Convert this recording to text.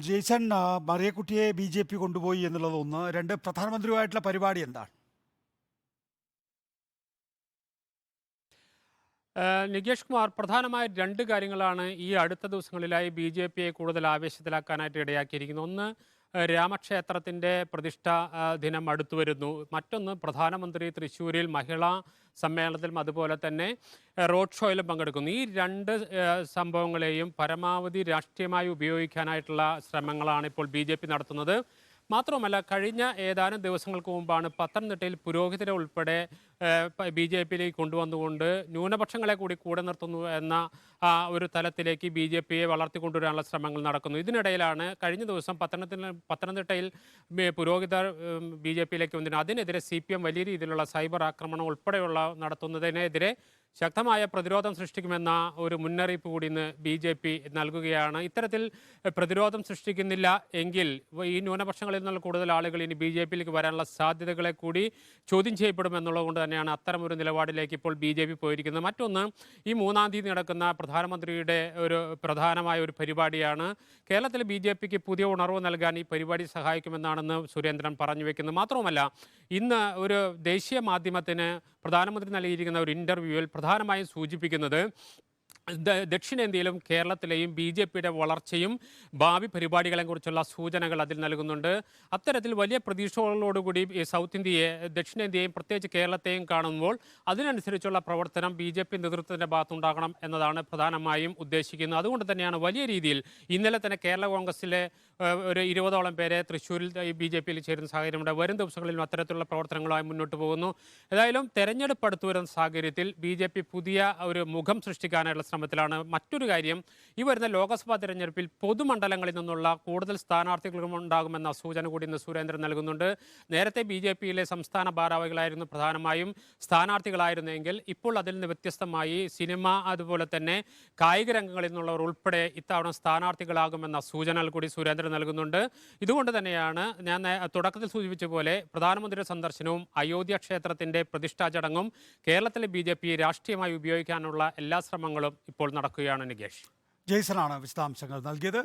Jason, മറിയക്കുട്ടിയെ BJP കൊണ്ടുപോയി എന്നുള്ളത് ഒന്ന്. രണ്ട്, പ്രധാനമന്ത്രിയുമായിട്ടുള്ള പരിപാടി എന്താണ്? നികേഷ് കുമാർ, പ്രധാനമായ രണ്ട് കാര്യങ്ങളാണ് ഈ അടുത്ത ദിവസങ്ങളിലായി ബി.ജെ.പിയെ കൂടുതൽ ആവേശത്തിലാക്കാനായിട്ട് ഇടയാക്കിയിരിക്കുന്നത്. ഒന്ന്, രാമക്ഷേത്രത്തിൻ്റെ പ്രതിഷ്ഠാ ദിനം അടുത്തു വരുന്നു. മറ്റൊന്ന്, പ്രധാനമന്ത്രി തൃശ്ശൂരിൽ മഹിളാ സമ്മേളനത്തിലും അതുപോലെ തന്നെ റോഡ് ഷോയിലും പങ്കെടുക്കുന്നു. ഈ രണ്ട് സംഭവങ്ങളെയും പരമാവധി രാഷ്ട്രീയമായി ഉപയോഗിക്കാനായിട്ടുള്ള ശ്രമങ്ങളാണ് ഇപ്പോൾ ബി.ജെ.പി നടത്തുന്നത്. മാത്രവുമല്ല, കഴിഞ്ഞ ഏതാനും ദിവസങ്ങൾക്ക് മുമ്പാണ് പത്തനംതിട്ടയിൽ പുരോഹിതരെ ഉൾപ്പെടെ ബി.ജെ.പിയിലേക്ക് കൊണ്ടുവന്നുകൊണ്ട് ന്യൂനപക്ഷങ്ങളെ കൂടി കൂടെ നിർത്തുന്നു എന്ന ഒരു തലത്തിലേക്ക് ബി.ജെ.പിയെ വളർത്തിക്കൊണ്ടുവരാനുള്ള ശ്രമങ്ങൾ നടക്കുന്നു. ഇതിനിടയിലാണ് കഴിഞ്ഞ ദിവസം പത്തനംതിട്ടയിൽ പുരോഹിതർ ബി.ജെ.പിയിലേക്ക് വന്നിരുന്നു. അതിനെതിരെ CPM വലിയ രീതിയിലുള്ള സൈബർ ആക്രമണം ഉൾപ്പെടെയുള്ള നടത്തുന്നതിനെതിരെ ശക്തമായ പ്രതിരോധം സൃഷ്ടിക്കുമെന്ന ഒരു മുന്നറിയിപ്പ് കൂടി ഇന്ന് ബി.ജെ.പി നൽകുകയാണ്. ഇത്തരത്തിൽ പ്രതിരോധം സൃഷ്ടിക്കുന്നില്ല എങ്കിൽ ഈ ന്യൂനപക്ഷങ്ങളിൽ നിന്നുള്ള കൂടുതൽ ആളുകൾ ഇനി ബി.ജെ.പിയിലേക്ക് വരാനുള്ള സാധ്യതകളെ കൂടി ചോദ്യം ചെയ്യപ്പെടുമെന്നുള്ളത് കൊണ്ട് തന്നെയാണ് അത്തരമൊരു നിലപാടിലേക്ക് ഇപ്പോൾ ബി.ജെ.പി പോയിരിക്കുന്നത്. മറ്റൊന്ന്, ഈ 3-ാം തീയതി നടക്കുന്ന പ്രധാനമന്ത്രിയുടെ ഒരു പ്രധാനമായ ഒരു പരിപാടിയാണ്. കേരളത്തിൽ ബി.ജെ.പിക്ക് പുതിയ ഉണർവ് നൽകാൻ ഈ പരിപാടി സഹായിക്കുമെന്നാണെന്ന് സുരേന്ദ്രൻ പറഞ്ഞു വെക്കുന്നത്. മാത്രവുമല്ല, ഇന്ന് ഒരു ദേശീയ മാധ്യമത്തിന് പ്രധാനമന്ത്രി നൽകിയിരിക്കുന്ന ഒരു ഇൻ്റർവ്യൂവിൽ പ്രധാനമായും സൂചിപ്പിക്കുന്നത് ദക്ഷിണേന്ത്യയിലും കേരളത്തിലെയും ബി.ജെ.പിയുടെ വളർച്ചയും ഭാവി പരിപാടികളെക്കുറിച്ചുള്ള സൂചനകൾ അതിൽ നൽകുന്നുണ്ട്. അത്തരത്തിൽ വലിയ പ്രതീക്ഷകളോടുകൂടി സൗത്ത് ഇന്ത്യയെ, ദക്ഷിണേന്ത്യയും പ്രത്യേകിച്ച് കേരളത്തെയും കാണുമ്പോൾ അതിനനുസരിച്ചുള്ള പ്രവർത്തനം ബി.ജെ.പി നേതൃത്വത്തിൻ്റെ ഭാഗത്തുണ്ടാകണം എന്നതാണ് പ്രധാനമായും ഉദ്ദേശിക്കുന്നത്. അതുകൊണ്ട് തന്നെയാണ് വലിയ രീതിയിൽ ഇന്നലെ തന്നെ കേരള കോൺഗ്രസിലെ ഒരു 20ഓളം പേരെ തൃശ്ശൂരിൽ ബി.ജെ.പിയിൽ ചേരുന്ന സാഹചര്യമുണ്ട്. വരും ദിവസങ്ങളിലും അത്തരത്തിലുള്ള പ്രവർത്തനങ്ങളുമായി മുന്നോട്ട് പോകുന്നു. ഏതായാലും തെരഞ്ഞെടുപ്പ് അടുത്തു വരുന്ന സാഹചര്യത്തിൽ ബി.ജെ.പി പുതിയ ഒരു മുഖം സൃഷ്ടിക്കാനുള്ള ശ്രമത്തിലാണ്. മറ്റൊരു കാര്യം, ഈ വരുന്ന ലോക്സഭാ തെരഞ്ഞെടുപ്പിൽ പൊതുമണ്ഡലങ്ങളിൽ നിന്നുള്ള കൂടുതൽ സ്ഥാനാർത്ഥികളും ഉണ്ടാകുമെന്ന സൂചന കൂടി ഇന്ന് സുരേന്ദ്രൻ നൽകുന്നുണ്ട്. നേരത്തെ ബി.ജെ.പിയിലെ സംസ്ഥാന ഭാരവാഹികളായിരുന്നു പ്രധാനമായും സ്ഥാനാർത്ഥികളായിരുന്നെങ്കിൽ ഇപ്പോൾ അതിൽ നിന്ന് വ്യത്യസ്തമായി സിനിമ അതുപോലെ തന്നെ കായിക രംഗങ്ങളിൽ നിന്നുള്ളവർ ഉൾപ്പെടെ ഇത്തവണ സ്ഥാനാർത്ഥികളാകുമെന്ന സൂചനകൾ കൂടി സുരേന്ദ്രൻ നൽകുന്നുണ്ട്. ഇതുകൊണ്ട് തന്നെയാണ് ഞാൻ തുടക്കത്തിൽ സൂചിപ്പിച്ച പോലെ പ്രധാനമന്ത്രിയുടെ സന്ദർശനവും അയോധ്യ ക്ഷേത്രത്തിൻ്റെ പ്രതിഷ്ഠാ ചടങ്ങും കേരളത്തിലെ ബി.ജെ.പി രാഷ്ട്രീയമായി ഉപയോഗിക്കാനുള്ള എല്ലാ ശ്രമങ്ങളും ഇപ്പോൾ നടക്കുകയാണ്. നികേഷ്, ജെയ്സണാണ് വിശദാംശങ്ങൾ നൽകിയത്.